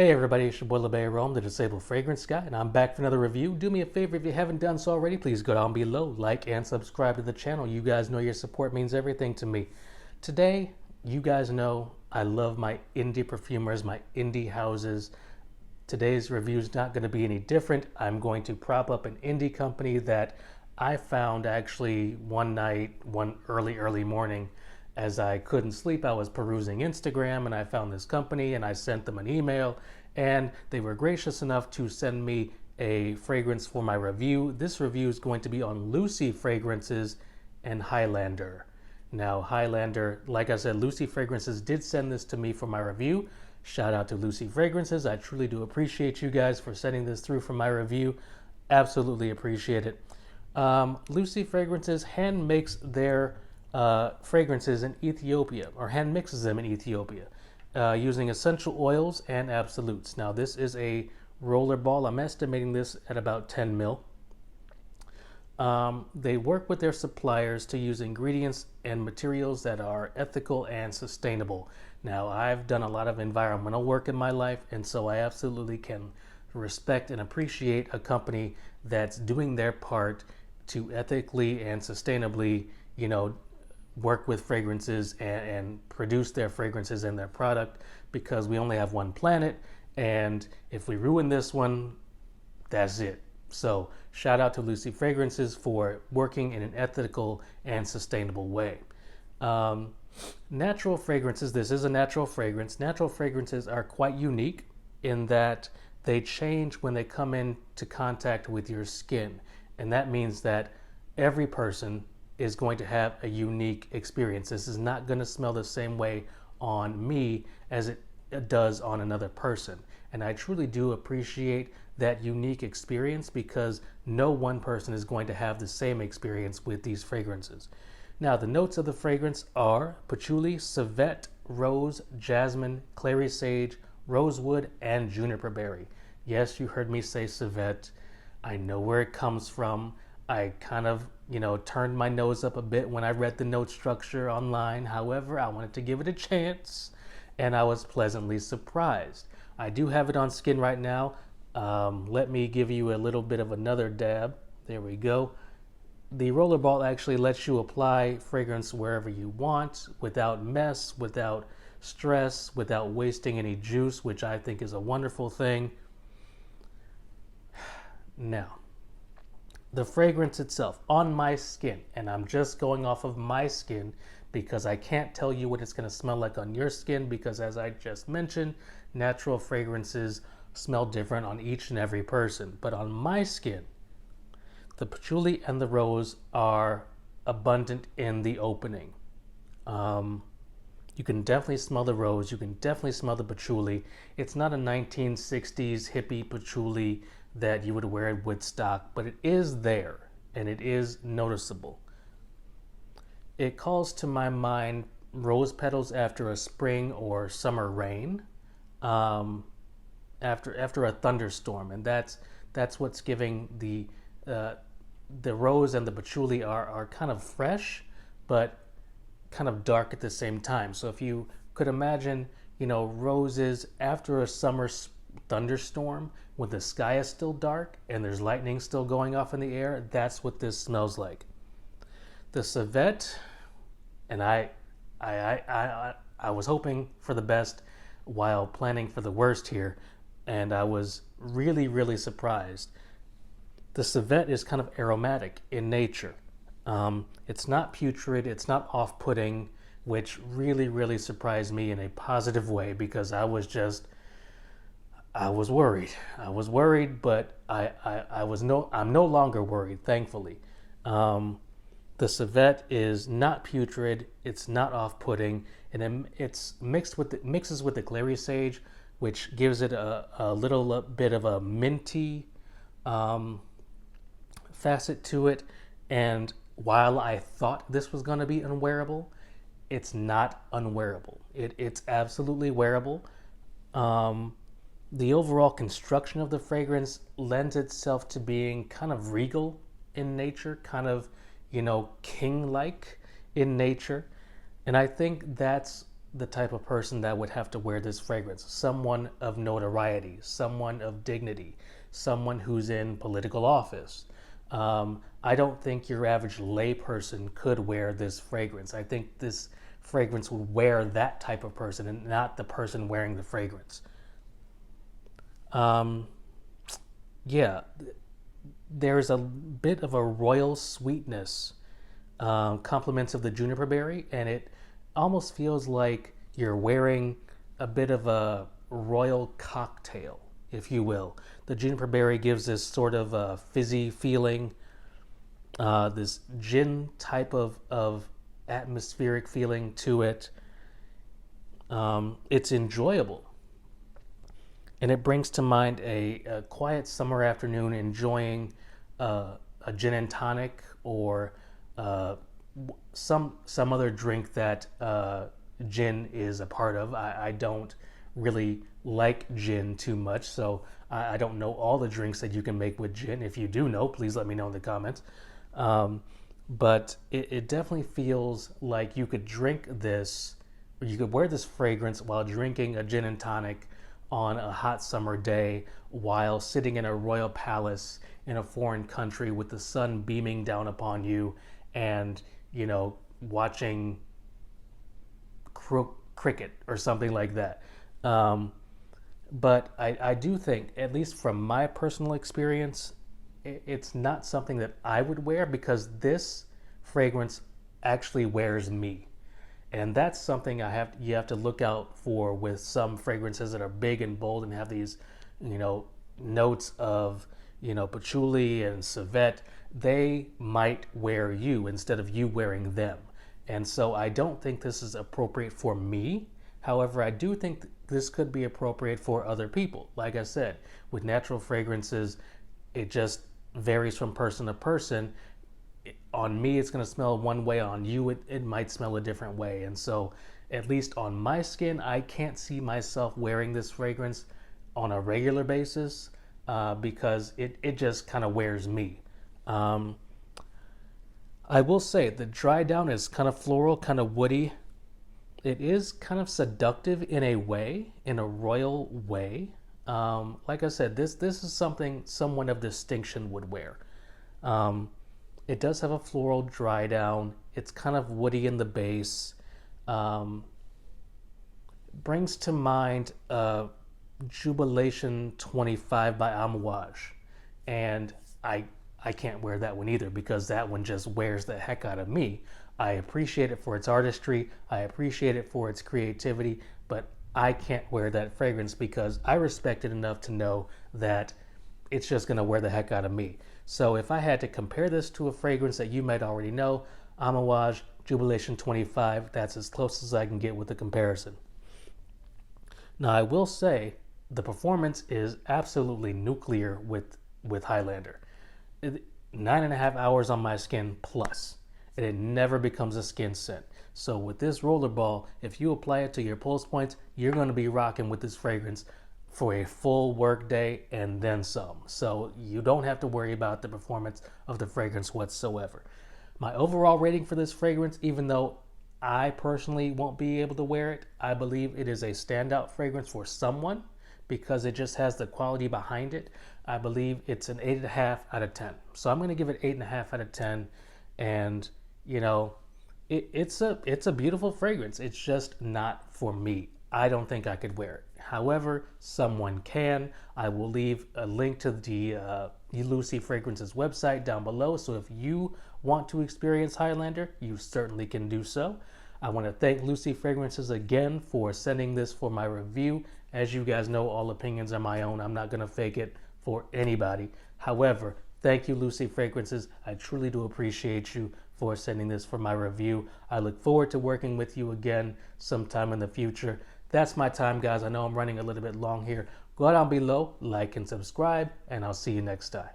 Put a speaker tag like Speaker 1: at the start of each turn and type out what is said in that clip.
Speaker 1: Hey everybody, it's your boy Rome, the Disabled Fragrance Guy, and I'm back for another review. Do me a favor, if you haven't done so already, please go down below, like and subscribe to the channel. You guys know your support means everything to me. Today, you guys know I love my indie perfumers, my indie houses. Today's review is not going to be any different. I'm going to prop up an indie company that I found actually one night, one early morning. As I couldn't sleep, I was perusing Instagram and I found this company and I sent them an email and they were gracious enough to send me a fragrance for my review. This review is going to be on Lucy Fragrances and Highlander. Now, Highlander, like I said, Lucy Fragrances did send this to me for my review. Shout out to Lucy Fragrances. I truly do appreciate you guys for sending this through for my review. Absolutely appreciate it. Lucy Fragrances hand makes their fragrances in Ethiopia, or hand mixes them in Ethiopia, using essential oils and absolutes. Now this is a roller ball. I'm estimating this at about 10 mil. They work with their suppliers to use ingredients and materials that are ethical and sustainable. Now I've done a lot of environmental work in my life, and so I absolutely can respect and appreciate a company that's doing their part to ethically and sustainably, work with fragrances and produce their fragrances and their product, because we only have one planet, and if we ruin this one, that's it. So shout out to Lucy Fragrances for working in an ethical and sustainable way. Natural fragrances, this is a natural fragrance. Natural fragrances are quite unique in that they change when they come into contact with your skin, and that means that every person is going to have a unique experience. This is not going to smell the same way on me as it does on another person. And I truly do appreciate that unique experience, because no one person is going to have the same experience with these fragrances. Now, the notes of the fragrance are patchouli, civet, rose, jasmine, clary sage, rosewood, and juniper berry. Yes, you heard me say civet. I know where it comes from. I kind of, turned my nose up a bit when I read the note structure online. However, I wanted to give it a chance, and I was pleasantly surprised. I do have it on skin right now. Let me give you a little bit of another dab. There we go. The roller ball actually lets you apply fragrance wherever you want, without mess, without stress, without wasting any juice, which I think is a wonderful thing. Now, the fragrance itself on my skin, and I'm just going off of my skin because I can't tell you what it's going to smell like on your skin, because as I just mentioned, natural fragrances smell different on each and every person. But on my skin, the patchouli and the rose are abundant in the opening. You can definitely smell the rose. You can definitely smell the patchouli. It's not a 1960s hippie patchouli that you would wear at Woodstock, but it is there and it is noticeable. It calls to my mind rose petals after a spring or summer rain, after a thunderstorm, and that's what's giving the rose and the patchouli are kind of fresh, but kind of dark at the same time. So if you could imagine, roses after a summer thunderstorm, when the sky is still dark and there's lightning still going off in the air, that's what this smells like. The civet, and I was hoping for the best while planning for the worst here, and I was really surprised. The civet is kind of aromatic in nature. It's not putrid, it's not off-putting, which really surprised me in a positive way, because I was worried. I was worried, but I'm no longer worried, thankfully. The civet is not putrid, it's not off-putting, and it's mixes with the clary sage, which gives it a little bit of a minty facet to it. And while I thought this was going to be unwearable, it's not unwearable. It's absolutely wearable. The overall construction of the fragrance lends itself to being kind of regal in nature, kind of, king-like in nature. And I think that's the type of person that would have to wear this fragrance. Someone of notoriety, someone of dignity, someone who's in political office. I don't think your average layperson could wear this fragrance. I think this fragrance would wear that type of person and not the person wearing the fragrance. Yeah, there's a bit of a royal sweetness, compliments of the juniper berry, and it almost feels like you're wearing a bit of a royal cocktail, if you will. The juniper berry gives this sort of a fizzy feeling, this gin type of atmospheric feeling to it. It's enjoyable. And it brings to mind a quiet summer afternoon enjoying a gin and tonic, or some other drink that gin is a part of. I don't really like gin too much, so I don't know all the drinks that you can make with gin. If you do know, please let me know in the comments. But it definitely feels like you could drink this, or you could wear this fragrance while drinking a gin and tonic on a hot summer day while sitting in a royal palace in a foreign country with the sun beaming down upon you, and, you know, watching cricket or something like that. But I do think, at least from my personal experience, it's not something that I would wear, because this fragrance actually wears me. And that's something you have to look out for with some fragrances that are big and bold and have these, you know, notes of, you know, patchouli and civet. They might wear you instead of you wearing them. And so I don't think this is appropriate for me. However, I do think this could be appropriate for other people. Like I said, with natural fragrances, it just varies from person to person. On me, it's going to smell one way. On you, it might smell a different way. And so, at least on my skin, I can't see myself wearing this fragrance on a regular basis, because it just kind of wears me. I will say the dry down is kind of floral, kind of woody. It is kind of seductive in a way, in a royal way. Like I said, this is something someone of distinction would wear. It does have a floral dry down. It's kind of woody in the base. Brings to mind Jubilation 25 by Amouage. And I can't wear that one either, because that one just wears the heck out of me. I appreciate it for its artistry. I appreciate it for its creativity, but I can't wear that fragrance because I respect it enough to know that it's just going to wear the heck out of me. So if I had to compare this to a fragrance that you might already know, Amouage Jubilation 25, that's as close as I can get with the comparison. Now, I will say the performance is absolutely nuclear with Highlander. 9.5 hours on my skin plus, and it never becomes a skin scent. So with this rollerball, if you apply it to your pulse points, you're going to be rocking with this fragrance for a full work day and then some. So you don't have to worry about the performance of the fragrance whatsoever. My overall rating for this fragrance, even though I personally won't be able to wear it, I believe it is a standout fragrance for someone because it just has the quality behind it. I believe it's an 8.5 out of 10. So I'm going to give it 8.5 out of 10. And, you know, it's a beautiful fragrance. It's just not for me. I don't think I could wear it. However, someone can. I will leave a link to the Lucy Fragrances website down below. So if you want to experience Highlander, you certainly can do so. I want to thank Lucy Fragrances again for sending this for my review. As you guys know, all opinions are my own. I'm not going to fake it for anybody. However, thank you, Lucy Fragrances. I truly do appreciate you for sending this for my review. I look forward to working with you again sometime in the future. That's my time, guys. I know I'm running a little bit long here. Go down below, like and subscribe, and I'll see you next time.